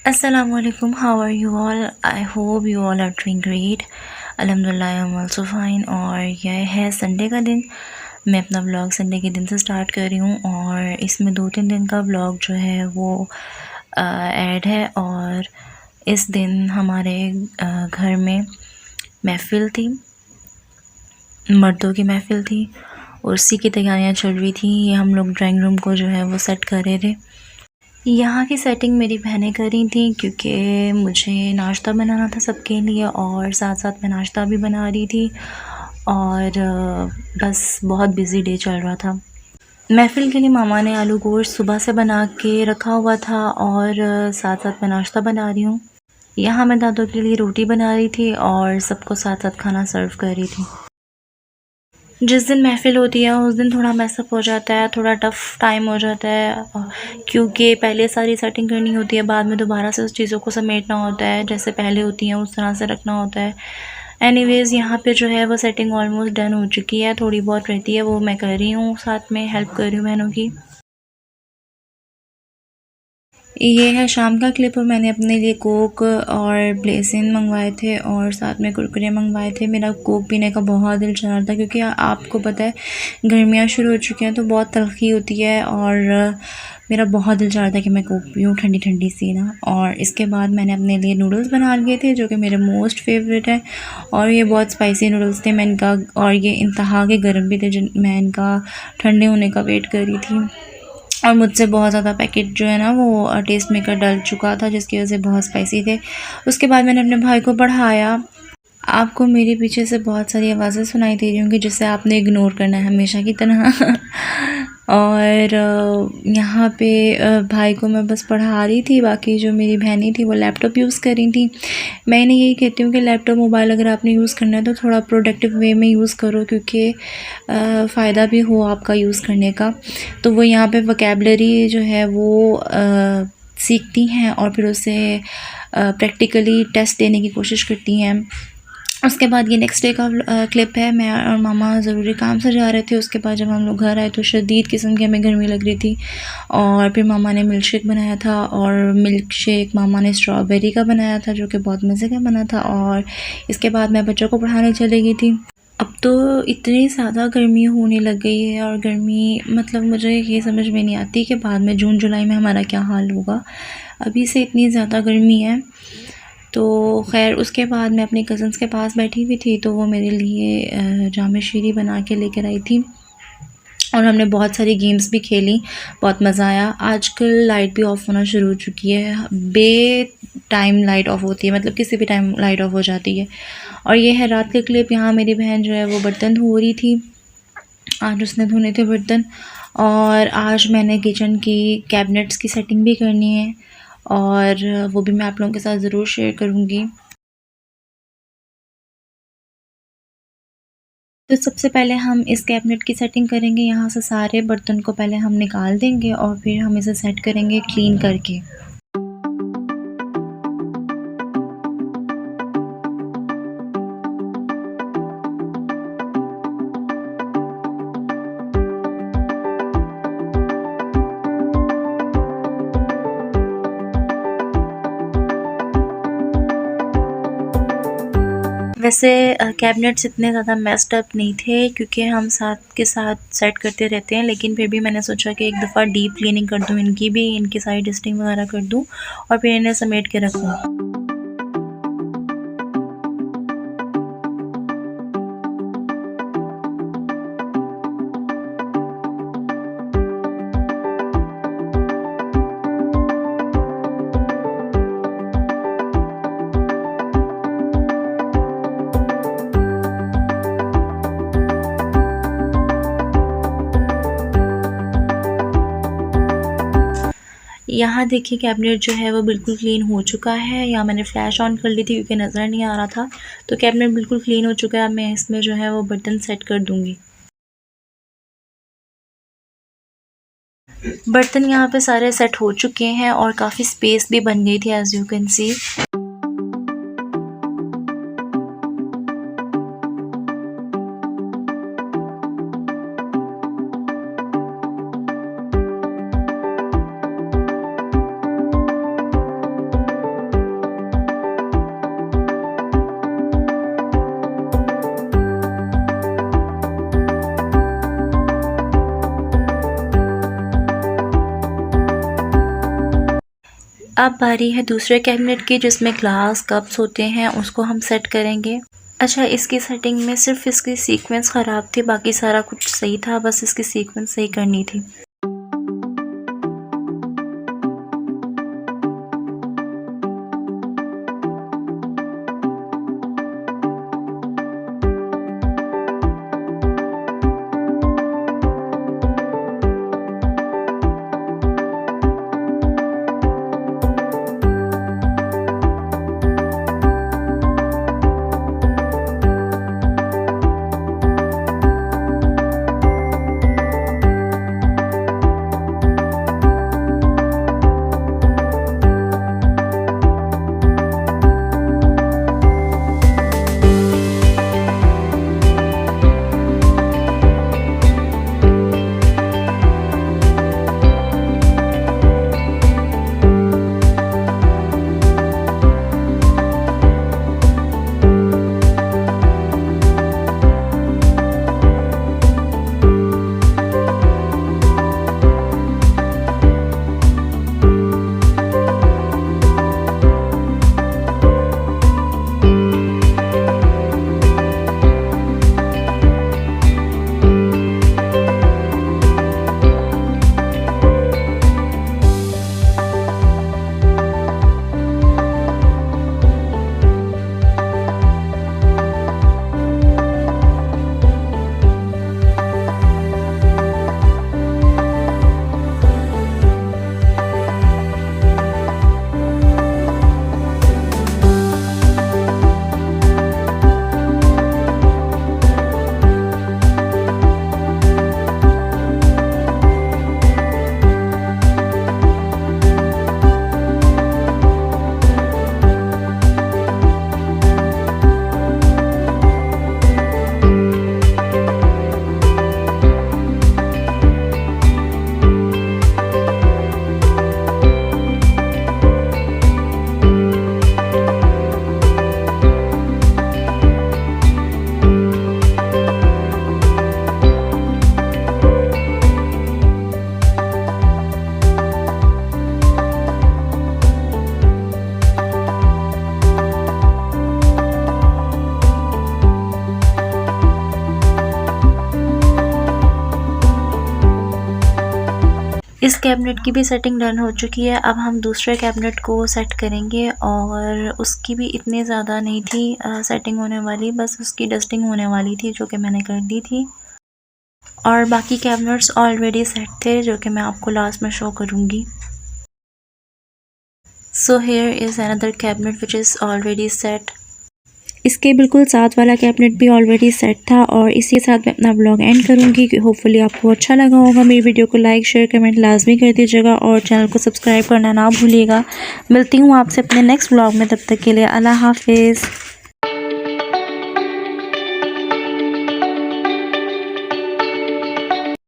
Assalamualaikum, how are you all? I hope you all are doing great. अल्हम्दुलिल्लाह I am also fine. और यह है Sunday का दिन। मैं अपना व्लॉग संडे के दिन से स्टार्ट कर रही हूँ और इसमें 2-3 दिन का व्लॉग जो है वो ऐड है। और इस दिन हमारे घर में महफ़िल थी, मर्दों की महफ़िल थी और उसी की तैयारियाँ चल रही थी। ये हम लोग ड्राइंग रूम को जो है वो सेट कर रहे थे। यहाँ की सेटिंग मेरी बहनें कर रही थी क्योंकि मुझे नाश्ता बनाना था सबके लिए और साथ साथ मैं नाश्ता भी बना रही थी। और बस बहुत बिज़ी डे चल रहा था। महफ़िल के लिए मामा ने आलू गोश्त सुबह से बना के रखा हुआ था और साथ साथ मैं नाश्ता बना रही हूँ। यहाँ मैं दादों के लिए रोटी बना रही थी और सबको साथ साथ खाना सर्व कर रही थी। जिस दिन महफ़िल होती है उस दिन थोड़ा मैसअप हो जाता है, थोड़ा टफ़ टाइम हो जाता है क्योंकि पहले सारी सेटिंग करनी होती है, बाद में दोबारा से उस चीज़ों को समेटना होता है, जैसे पहले होती हैं उस तरह से रखना होता है। एनीवेज़ यहाँ पे जो है वो सेटिंग ऑलमोस्ट डन हो चुकी है, थोड़ी बहुत रहती है वो मैं कर रही हूँ, साथ में हेल्प कर रही हूँ बहनों की। ये है शाम का क्लिप और मैंने अपने लिए कोक और ब्लेसिन मंगवाए थे और साथ में कुरकुरे मंगवाए थे। मेरा कोक पीने का बहुत दिल चाह रहा था क्योंकि आपको पता है गर्मियाँ शुरू हो चुकी हैं तो बहुत तलखी होती है और मेरा बहुत दिल चाह रहा था कि मैं कोक पीऊँ ठंडी ठंडी सी ना। और इसके बाद मैंने अपने लिए नूडल्स बना लिए थे जो कि मेरे मोस्ट फेवरेट है और ये बहुत स्पाइसी नूडल्स थे। मैं इनका और ये इंतहा के गर्म भी थे, जिन मैं इनका ठंडे होने का वेट कर रही थी। और मुझसे बहुत ज़्यादा पैकेट जो है ना वो टेस्ट मेकर डल चुका था जिसकी वजह से बहुत स्पाइसी थे। उसके बाद मैंने अपने भाई को बढ़ाया। आपको मेरे पीछे से बहुत सारी आवाज़ें सुनाई दे रही होंगी जिसे आपने इग्नोर करना है हमेशा की तरह। और यहाँ पे भाई को मैं बस पढ़ा रही थी, बाकी जो मेरी बहनें थी वो लैपटॉप यूज़ कर रही थी। मैं इन्हें यही कहती हूँ कि लैपटॉप मोबाइल अगर आपने यूज़ करना है तो थोड़ा प्रोडक्टिव वे में यूज़ करो क्योंकि फ़ायदा भी हो आपका यूज़ करने का। तो वो यहाँ पे वोकैबलरी जो है वो सीखती हैं और फिर उसे प्रैक्टिकली टेस्ट देने की कोशिश करती हैं। उसके बाद ये नेक्स्ट डे का क्लिप है। मैं और मामा ज़रूरी काम से जा रहे थे। उसके बाद जब हम लोग घर आए तो शदीद किस्म की हमें गर्मी लग रही थी और फिर मामा ने मिल्क शेक बनाया था और मिल्क शेक मामा ने स्ट्रॉबेरी का बनाया था जो कि बहुत मज़े का बना था। और इसके बाद मैं बच्चों को पढ़ाने चली गई थी। अब तो इतनी ज़्यादा गर्मी होने लग गई है और गर्मी मतलब मुझे ये समझ में नहीं आती कि बाद में जून जुलाई में हमारा क्या हाल होगा। अभी से इतनी ज़्यादा गर्मी है। तो खैर उसके बाद मैं अपनी कज़न्स के पास बैठी हुई थी तो वो मेरे लिए जाम शीरी बना के लेकर आई थी और हमने बहुत सारी गेम्स भी खेली, बहुत मज़ा आया। आजकल लाइट भी ऑफ़ होना शुरू हो चुकी है, टाइम लाइट ऑफ़ होती है, मतलब किसी भी टाइम लाइट ऑफ़ हो जाती है। और ये है रात के क्लिप। यहाँ मेरी बहन जो है वो बर्तन धो रही थी, आज उसने धोने थे बर्तन। और आज मैंने किचन की कैबिनेट्स की सेटिंग भी करनी है और वो भी मैं आप लोगों के साथ ज़रूर शेयर करूँगी। तो सबसे पहले हम इस कैबिनेट की सेटिंग करेंगे। यहाँ से सारे बर्तन को पहले हम निकाल देंगे और फिर हम इसे सेट करेंगे क्लीन करके। वैसे कैबिनेट्स इतने ज़्यादा मेस्ड अप नहीं थे क्योंकि हम साथ के साथ सेट करते रहते हैं, लेकिन फिर भी मैंने सोचा कि एक दफ़ा डीप क्लीनिंग कर दूँ इनकी भी, इनकी सारी डस्टिंग वगैरह कर दूँ और फिर इन्हें समेट के रखूँ। यहाँ देखिए कैबिनेट जो है वो बिल्कुल क्लीन हो चुका है। यहाँ मैंने फ्लैश ऑन कर ली थी क्योंकि नज़र नहीं आ रहा था। तो कैबिनेट बिल्कुल क्लीन हो चुका है। अब मैं इसमें जो है वो बटन सेट कर दूँगी। बर्तन यहाँ पे सारे सेट हो चुके हैं और काफ़ी स्पेस भी बन गई थी एज़ यू कैन सी। अब बारी है दूसरे कैबिनेट की, जिसमें ग्लास कप्स होते हैं, उसको हम सेट करेंगे। अच्छा, इसकी सेटिंग में सिर्फ इसकी सीक्वेंस ख़राब थी, बाकी सारा कुछ सही था, बस इसकी सीक्वेंस सही करनी थी। इस कैबिनेट की भी सेटिंग डन हो चुकी है। अब हम दूसरे कैबिनेट को सेट करेंगे, और उसकी भी इतनी ज़्यादा नहीं थी सेटिंग होने वाली, बस उसकी डस्टिंग होने वाली थी, जो कि मैंने कर दी थी। और बाकी कैबिनेट्स ऑलरेडी सेट थे, जो कि मैं आपको लास्ट में शो करूँगी। So here is another cabinet which is already set. इसके बिल्कुल साथ वाला कैबिनेट भी ऑलरेडी सेट था, और इसी साथ मैं अपना ब्लॉग एंड करूँगी। होपफुली आपको अच्छा लगा होगा। मेरी वीडियो को लाइक शेयर कमेंट लाजमी कर दीजिएगा, और चैनल को सब्सक्राइब करना ना भूलिएगा। मिलती हूँ आपसे अपने नेक्स्ट ब्लॉग में, तब तक के लिए अल्लाह हाफिज़।